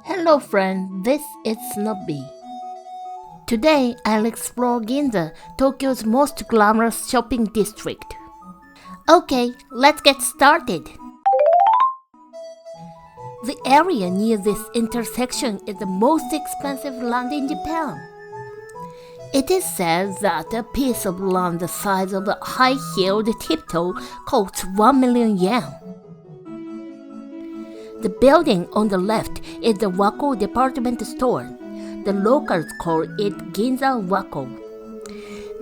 Hello friend, this is Snobby. Today I'll explore Ginza, Tokyo's most glamorous shopping district. Okay, let's get started. The area near this intersection is the most expensive land in Japan. It is said that a piece of land the size of a high-heeled tiptoe costs 1 million yen. The building on the left is the Wako department store. The locals call it Ginza Wako.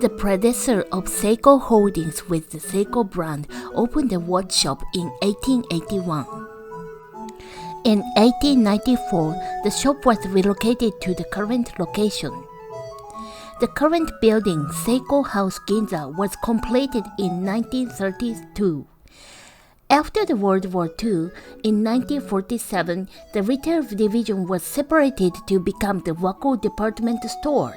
The predecessor of Seiko Holdings with the Seiko brand opened a watch shop in 1881. In 1894, the shop was relocated to the current location. The current building, Seiko House Ginza, was completed in 1932. After the World War II, in 1947, the retail division was separated to become the Wako department store.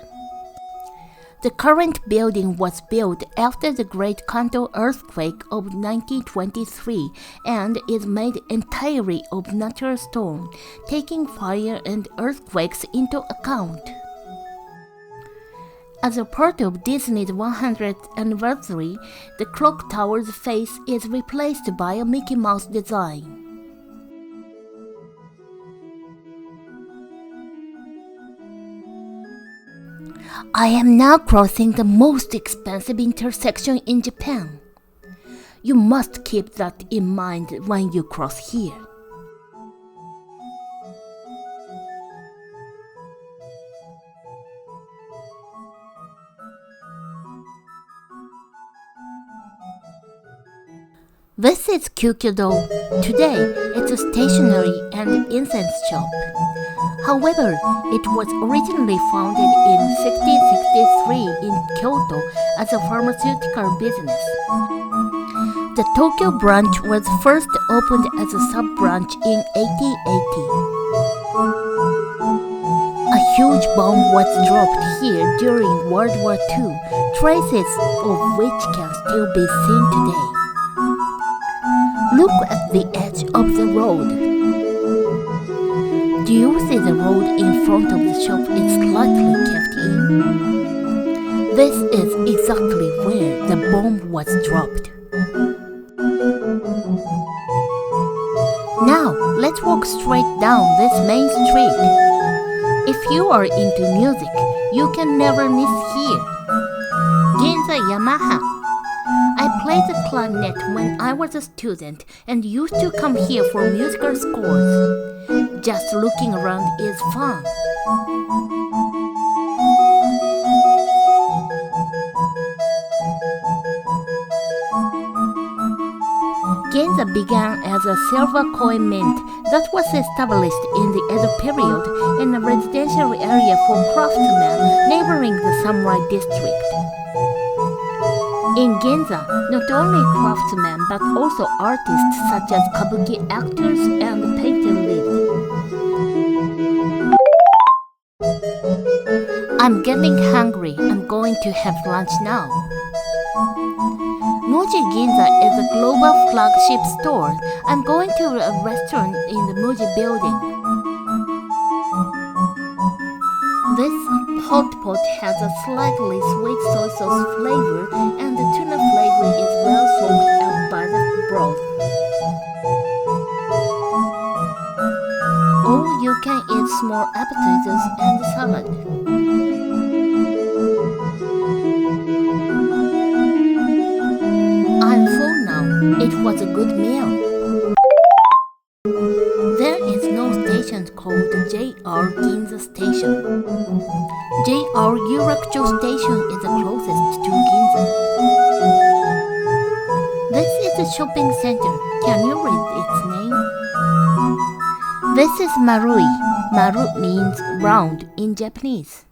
The current building was built after the Great Kanto earthquake of 1923 and is made entirely of natural stone, taking fire and earthquakes into account. As a part of Disney's 100th anniversary, the clock tower's face is replaced by a Mickey Mouse design. I am now crossing the most expensive intersection in Japan. You must keep that in mind when you cross here. This is Kyusu. Today, it's a stationery and incense shop. However, it was originally founded in 1663 in Kyoto as a pharmaceutical business. The Tokyo branch was first opened as a sub-branch in 1880. A huge bomb was dropped here during World War II, traces of which can still be seen today. Look at the edge of the road. Do you see the road in front of the shop is slightly caved in? This is exactly where the bomb was dropped. Now, let's walk straight down this main street. If you are into music, you can never miss here. Ginza Yamaha. I played the clarinet when I was a student and used to come here for musical scores. Just looking around is fun. Ginza began as a silver coin mint that was established in the Edo period in a residential area for craftsmen neighboring the samurai district. In Ginza, not only craftsmen but also artists such as kabuki actors and painter live. I'm getting hungry. I'm going to have lunch now. Muji Ginza is a global flagship store. I'm going to a restaurant in the Muji building. This hot pot has a slightly sweet soy sauce flavor and the tuna flavor is well soaked up by the broth. Or you can eat small appetizers and salad. I'm full now. It was a good meal. There is no station called JR Ginza Station. JR Yurakucho Station is the closest to Ginza. This is a shopping center. Can you read its name? This is Marui. Maru means round in Japanese.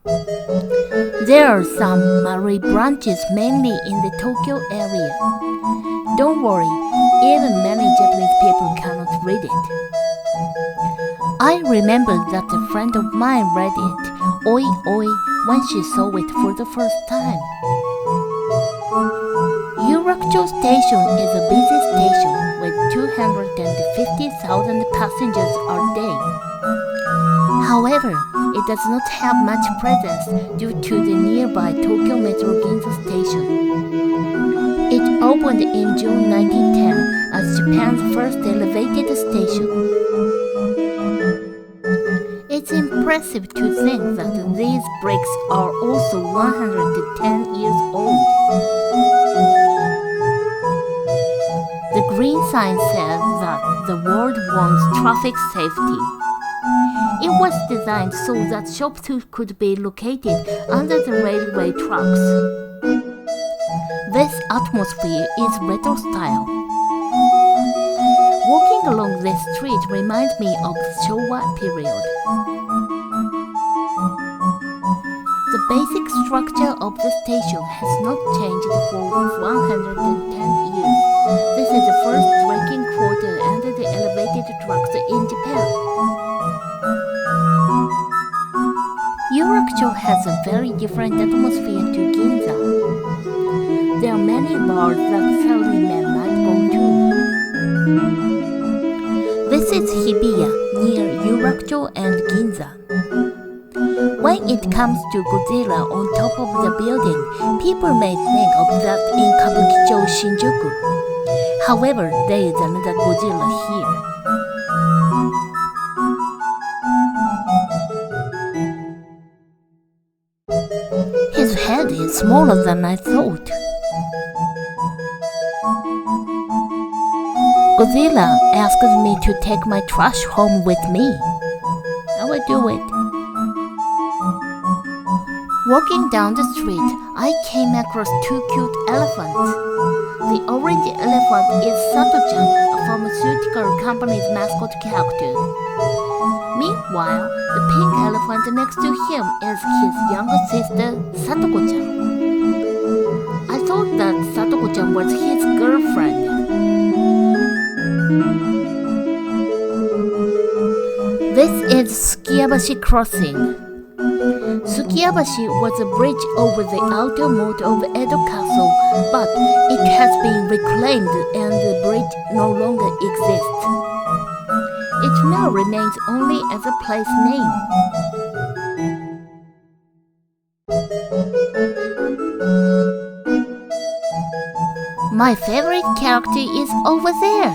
There are some Marui branches mainly in the Tokyo area. Don't worry, even many Japanese people cannot read it. I remember that a friend of mine read it, oi oi, when she saw it for the first time. Yurakucho Station is a busy station with 250,000 100,000 passengers a day. However, it does not have much presence due to the nearby Tokyo Metro Ginza station. It opened in June 1910 as Japan's first elevated station. It's impressive to think that these bricks are also 110 years old. The green sign says that the world wants traffic safety. It was designed so that shops could be located under the railway tracks. This atmosphere is retro style. Walking along this street reminds me of the Showa period. The basic structure of the station has not changed for 110 years. This is the first drinking quarter under the elevated tracks in Japan. Yurakucho has a very different atmosphere to Ginza. There are many bars that salarymen might go to. This is Hibiya, near Yurakucho and Ginza. When it comes to Godzilla on top of the building, people may think of that in Kabukicho, Shinjuku. However, there is another Godzilla here. His head is smaller than I thought. Godzilla asked me to take my trash home with me. I will do it. Walking down the street, I came across two cute elephants. The orange elephant is Sato-chan, a pharmaceutical company's mascot character. Meanwhile, the pink elephant next to him is his younger sister, Satoko-chan. I thought that Satoko-chan was his girlfriend. This is Sukiyabashi Crossing. Sukiyabashi was a bridge over the outer moat of Edo Castle, but it has been reclaimed and the bridge no longer exists. It now remains only as a place name. My favorite character is over there.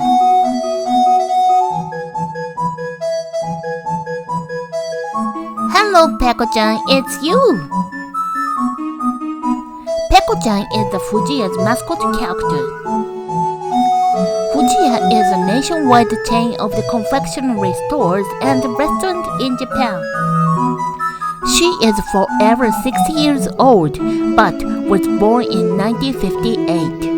Hello, Peko-chan, it's you! Peko-chan is the Fujiya's mascot character. Fujiya is a nationwide chain of the confectionery stores and restaurants in Japan. She is forever 60 years old, but was born in 1958.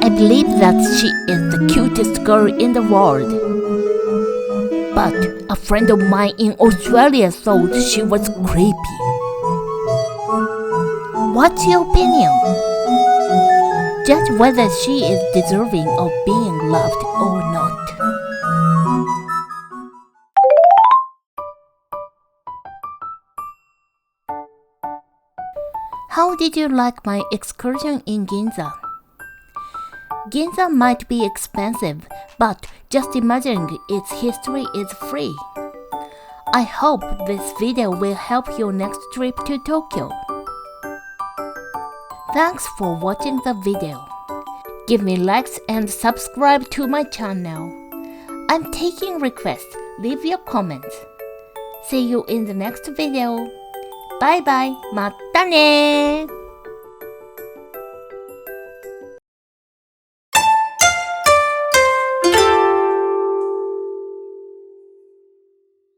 I believe that she is the cutest girl in the world. But a friend of mine in Australia thought she was creepy. What's your opinion? Judge whether she is deserving of being loved or not. How did you like my excursion in Ginza? Ginza might be expensive, but just imagining its history is free. I hope this video will help your next trip to Tokyo. Thanks for watching the video. Give me likes and subscribe to my channel. I'm taking requests. Leave your comments. See you in the next video. Bye bye. またね